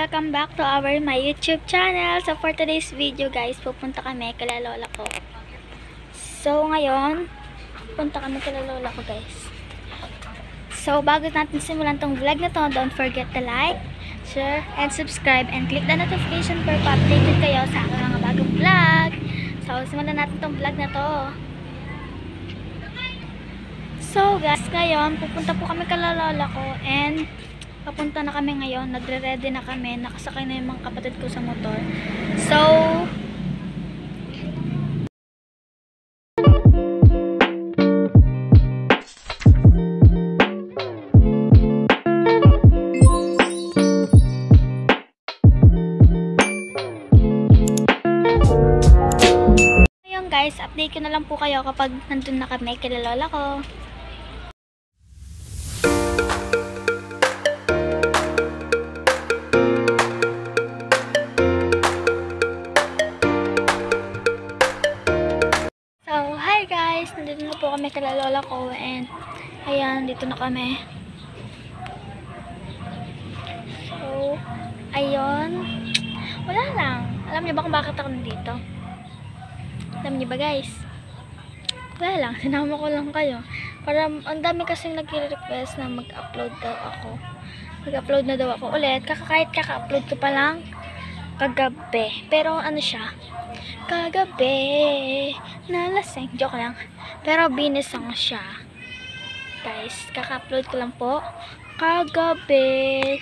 welcome back to my YouTube channel. So for today's video guys, pupunta kami kala lola ko. So ngayon, pupunta kami kala lola ko guys. So bago natin simulan tong vlog na to, don't forget to like, share, and subscribe, and click the notification para pa-updated kayo sa aking mga bagong vlog. So simulan natin tong vlog na to. So guys, ngayon pupunta po kami kala lola ko and papunta na kami ngayon, nagre-ready na kami, nakasakay na yung mga kapatid ko sa motor. So, ngayon guys, update ko na lang po kayo kapag nandun na kami kila lola ko. Nandito na po kami kala lola ko and ayan, dito na kami. So, ayun. Wala lang. Alam niyo ba kung bakit ako nandito? Alam niyo ba guys? Wala lang. Sinama ko lang kayo. Para ang dami kasing nag-request na mag-upload daw ako. Mag-upload na daw ako ulit. Kahit kaka-upload ko pa lang kagabi. Pero ano siya? Kagabi nalasing. Joke lang. Pero binisang siya. Guys, kaka-upload ko lang po kagabi.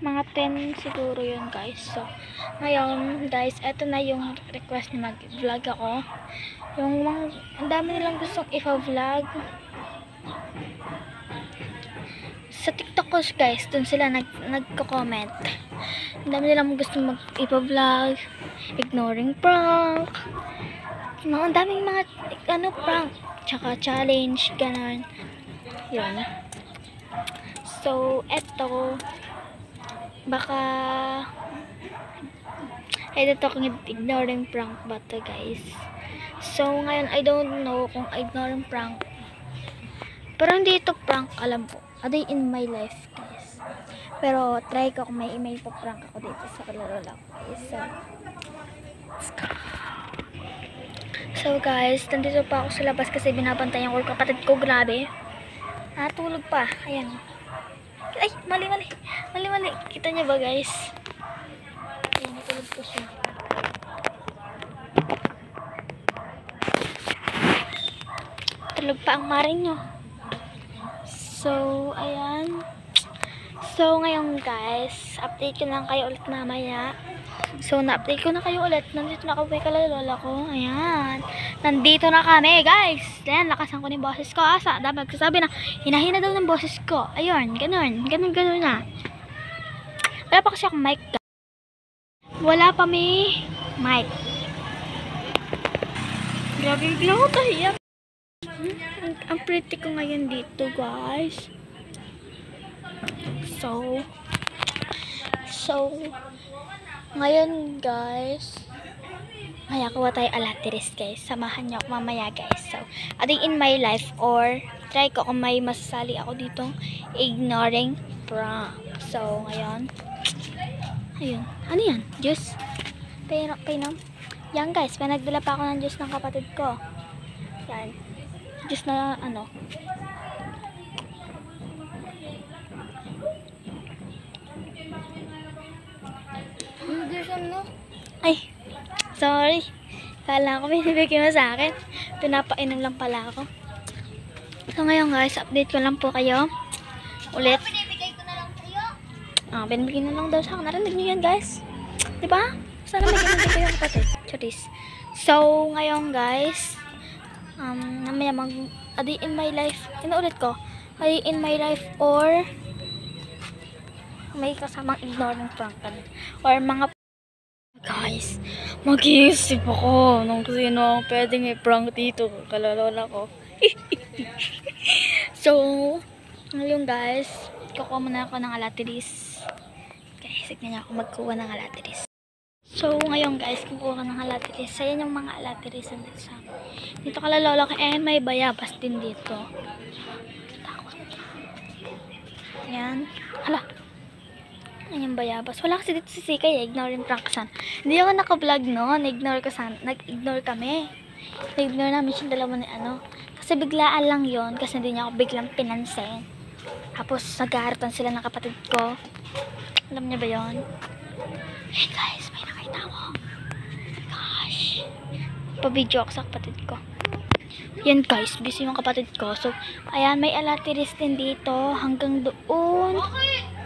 Mga 10 siguro yun guys. So, ngayon guys, eto na yung request ni mag-vlog ako. Yung mga, ang dami nilang gustong ipa-vlog. Sa TikTok ko guys, dun sila nagko-comment. Ang dami nilang gustong mag-ipa-vlog. Ignoring prank. Ang daming mga prank. Tsaka challenge, ganun. Yun. So, eto. Baka ito kung ignoring prank ba to guys. So, ngayon, I don't know kung ignoring prank. Pero hindi ito prank, alam ko. A day in my life, guys. Pero, try ko kung may email pa prank ako dito sa kalalola ko. So, let's go. So, guys, nandito pa ako sa labas kasi binabantayan ko yung kapatid ko. Grabe. Natulog pa. Ayan. Ay, mali. Kita niyo ba, guys? Ayan, natulog po siya. Tulog pa ang maring nyo. So, ayan. So, ngayon guys, update ko lang kayo ulit mamaya. So, na-update ko na kayo ulit. Nandito na kami kala lola ko. Ayan. Nandito na kami, guys. Ayan, lakasan ko ng boses ko. Asa, dapat magsasabi na hinahina daw ng boses ko. Ayun, ganun na. Wala pa kasi akong mic. Wala pa may mic. Grabe lang ako tahiyak. Ang pretty ko ngayon dito, guys. So, ngayon, guys, maya kuha tayo alateris, guys. Samahan niyo ako mamaya, guys. So, a day in my life or try ko kung may masasali ako ditong ignoring prank. So, ngayon, ayun. Ano yan? Juice? Painom? Yan, guys. Pinagdala pa ako ng juice ng kapatid ko. Yan. Juice na, ano. Ay, sorry. Kala ko binibigay mo sa akin. Pinapainom lang pala ako. So ngayon guys, update ko lang po kayo. Ulit. Binibigay ko na lang kayo. Binibigay na lang daw sa akin. Narinig niyo yan guys. Diba? Sana may ganun kayo kapatid. Charis. So ngayon guys, namaya a day in my life. Inuulit ko. A day in my life or may kasamang ignoring prank or mga guys, mag-iisip ako nung sino pwedeng i-prank dito kalalola ko. So, ngayon guys, kukuha muna ako ng alateris. Guys, signan niyo ako magkuha ng alateris. So, ngayon guys, kukuha ng alateris. Ayan yung mga alateris dito kalalola ko. May bayabas din dito. Takot. Ayan. Hala. Ayan yung bayabas. Wala kasi dito si Sikay. Ignore yung prank san. Hindi ako naka-vlog noon. Nag-ignore kami. Nag-ignore namin siya dalawa ni ano. Kasi biglaan lang yon. Kasi hindi niya ako biglang pinansin. Tapos nag-aartan sila ng kapatid ko. Alam niya ba yon? Hey guys, may nakita ko. Gosh. Pa-video ako sa kapatid ko. Yan guys, busy yung kapatid ko. So, ayan, may alatiris din dito. Hanggang doon.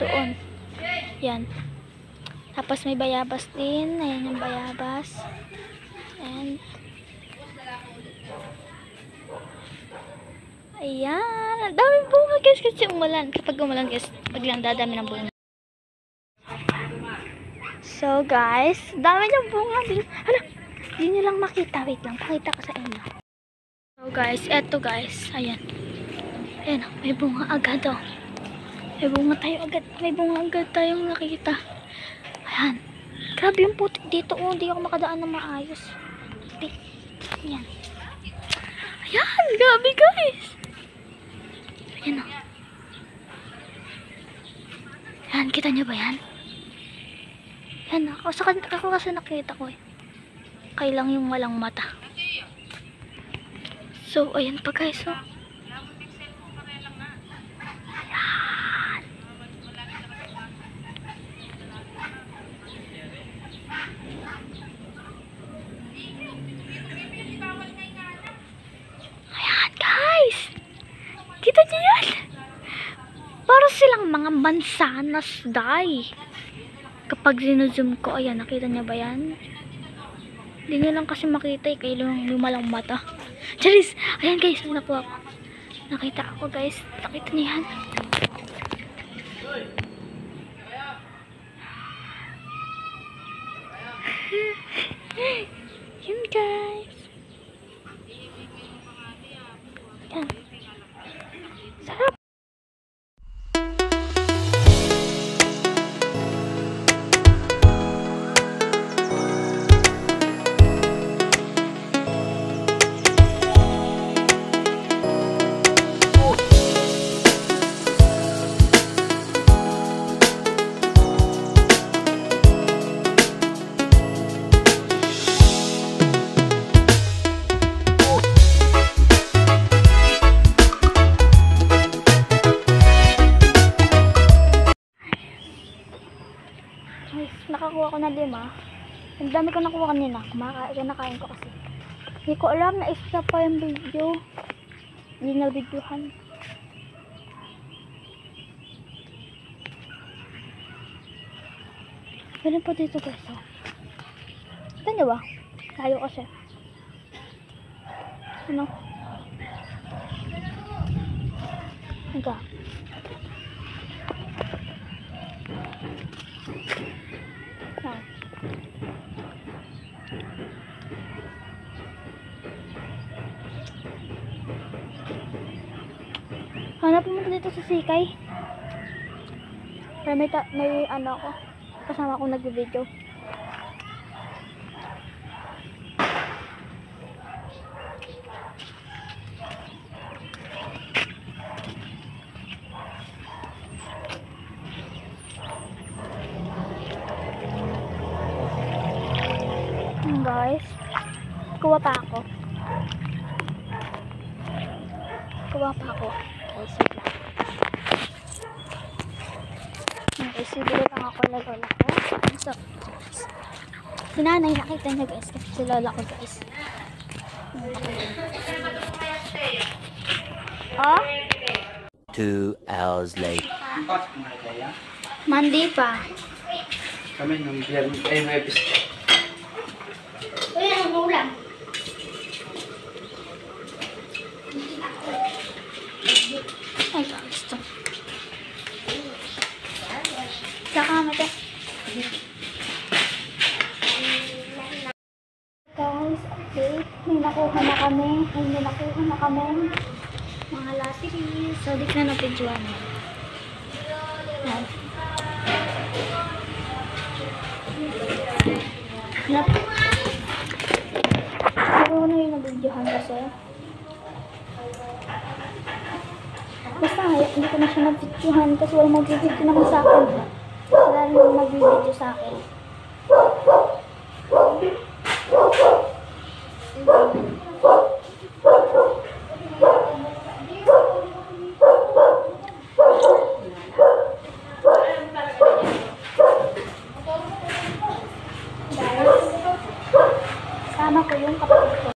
Doon. Yan. Tapos may bayabas din. Ayan yung bayabas. And ayan. Ang daming bunga guys kasi umulan. Kapag umulan guys, biglang dadami ng bunga. So guys, dami niyang bunga. Ano? Hindi niyo lang makita. Wait lang. Pakita ko sa inyo. So guys, eto guys. Ayan. Ayan. May bunga agad oh. May bunga tayo agad. May bunga agad tayong nakikita. Ayan. Grabe yung putik dito. Oh, hindi ako makadaan na maayos. Ayan. Ayan. Grabe guys. Ayan o. Ayan. Kita nyo ba yan? Ayan. Ako kasi nakita ko eh. Kailang yung walang mata. So, ayan pa guys. Oh. Kita niyo yan? Para silang mga mansanas, day. Kapag sinuzoom ko, ayan, nakita niyo ba yan? Hindi nyo lang kasi makita eh, kayo lumalang mata. Charis! Ayan guys, nakuha ko. Nakita ako guys. Nakita niyo yan? Yun guys. Yan. Sarap. Nakakuha ko na 5. Ang dami ko nakuha kanina. Nakain ko kasi. Hindi ko alam na isa pa yung video. Hindi na videohan. Meron pa dito guys. Ito nyo ba? Tayo kasi. Ano? Hangga. Hanapin mo dito sa Sikay. Pero may ano ako. Kasama akong nag-video. Guys, kuha pa ako. Okay, siguro lang ako na lola ko. So, si nanay, nakita niya guys, kasi si lola ko guys. Oh? 2 hours later. Mandi pa. Kami nung biyernes ay Webes. Uy, ano ulam? Ay, gusto. Saka mata. Guys, okay. May nakuha na kami. Mga latiris. So, di ka na napidyoan. Yan. Pero na yung nabidyohan kasi. Basta hindi ko na siya nabidyohan kasi walang magbibidyo naman sa akin. Wala mag-video sa akin. Sama ko yung kapatid ko.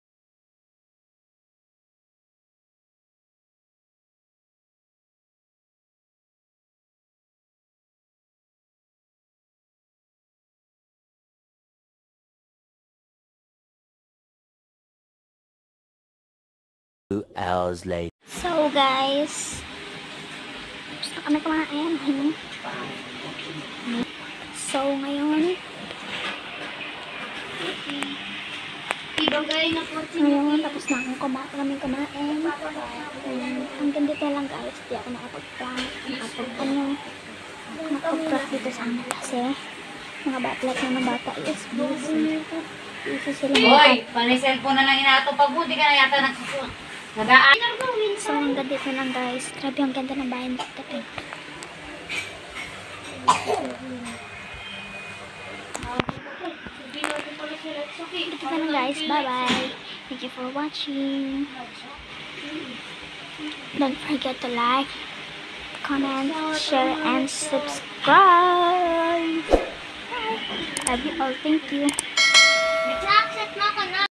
Two hours later. So guys, gusto kami kumain. So ngayon, tapos na akong kami kumain. Hanggang dito lang guys, di ako nakapag-prank dito sa amin kasi mga batlat na ng bata is busy. Busy sila. Hoy, panay cellphone na lang inato pa, buti ka na yata nagaan. So hanggang dito lang guys. Grabe ang ganda ng bahay dito. Dito na lang guys. Bye bye. Thank you for watching. Don't forget to like, comment, share, and subscribe. Love you all. Thank you. Nag-accept mo ako na.